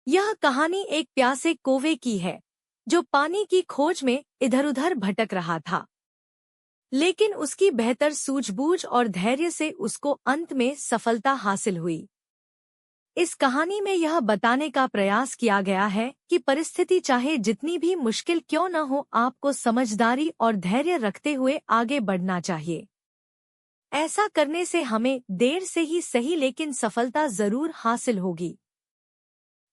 यह कहानी एक प्यासे कौवे की है जो पानी की खोज में इधर-उधर भटक रहा था। लेकिन उसकी बेहतर सूझबूझ और धैर्य से उसको अंत में सफलता हासिल हुई। इस कहानी में यह बताने का प्रयास किया गया है कि परिस्थिति चाहे जितनी भी मुश्किल क्यों न हो, आपको समझदारी और धैर्य रखते हुए आगे बढ़ना चाहिए। ऐसा करने से हमें देर से ही सही लेकिन सफलता जरूर हासिल होगी।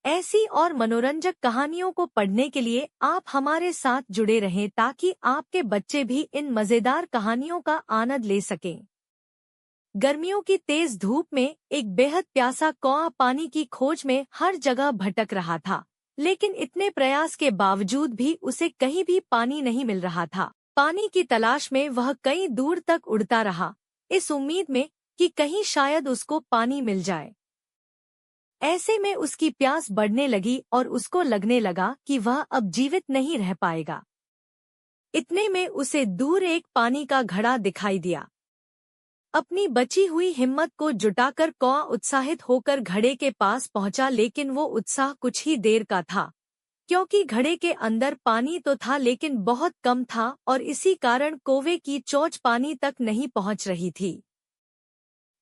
ऐसी और मनोरंजक कहानियों को पढ़ने के लिए आप हमारे साथ जुड़े रहें ताकि आपके बच्चे भी इन मजेदार कहानियों का आनंद ले सकें। गर्मियों की तेज धूप में एक बेहद प्यासा कौवा पानी की खोज में हर जगह भटक रहा था, लेकिन इतने प्रयास के बावजूद भी उसे कहीं भी पानी नहीं मिल रहा था। पानी की तलाश में वह कई दूर तक उड़ता रहा, इस उम्मीद में कि कहीं शायद उसको पानी मिल जाए। ऐसे में उसकी प्यास बढ़ने लगी और उसको लगने लगा कि वह अब जीवित नहीं रह पाएगा। इतने में उसे दूर एक पानी का घड़ा दिखाई दिया। अपनी बची हुई हिम्मत को जुटाकर कौवा उत्साहित होकर घड़े के पास पहुंचा, लेकिन वो उत्साह कुछ ही देर का था, क्योंकि घड़े के अंदर पानी तो था लेकिन बहुत कम था और इसी कारण कौवे की चोंच पानी तक नहीं पहुंच रही थी।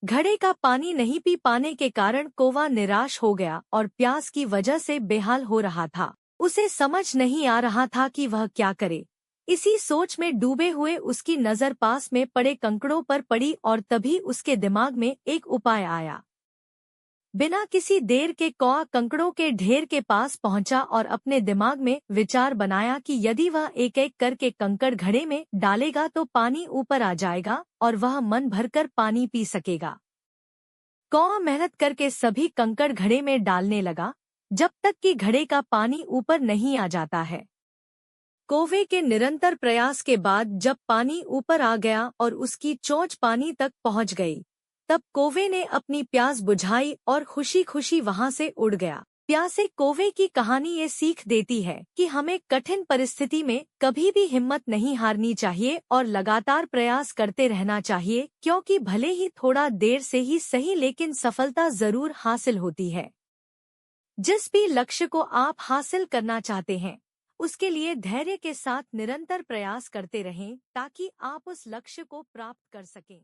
घड़े का पानी नहीं पी पाने के कारण कौवा निराश हो गया और प्यास की वजह से बेहाल हो रहा था। उसे समझ नहीं आ रहा था कि वह क्या करे। इसी सोच में डूबे हुए उसकी नजर पास में पड़े कंकड़ों पर पड़ी और तभी उसके दिमाग में एक उपाय आया। बिना किसी देर के कौवा कंकड़ों के ढेर के पास पहुंचा और अपने दिमाग में विचार बनाया कि यदि वह एक एक करके कंकड़ घड़े में डालेगा तो पानी ऊपर आ जाएगा और वह मन भरकर पानी पी सकेगा। कौवा मेहनत करके सभी कंकड़ घड़े में डालने लगा, जब तक कि घड़े का पानी ऊपर नहीं आ जाता है। कौवे के निरंतर प्रयास के बाद जब पानी ऊपर आ गया और उसकी चोंच पानी तक पहुंच गई, तब कौवे ने अपनी प्यास बुझाई और खुशी खुशी वहां से उड़ गया। प्यासे कौवे की कहानी ये सीख देती है कि हमें कठिन परिस्थिति में कभी भी हिम्मत नहीं हारनी चाहिए और लगातार प्रयास करते रहना चाहिए, क्योंकि भले ही थोड़ा देर से ही सही लेकिन सफलता जरूर हासिल होती है। जिस भी लक्ष्य को आप हासिल करना चाहते हैं, उसके लिए धैर्य के साथ निरंतर प्रयास करते रहें ताकि आप उस लक्ष्य को प्राप्त कर सकें।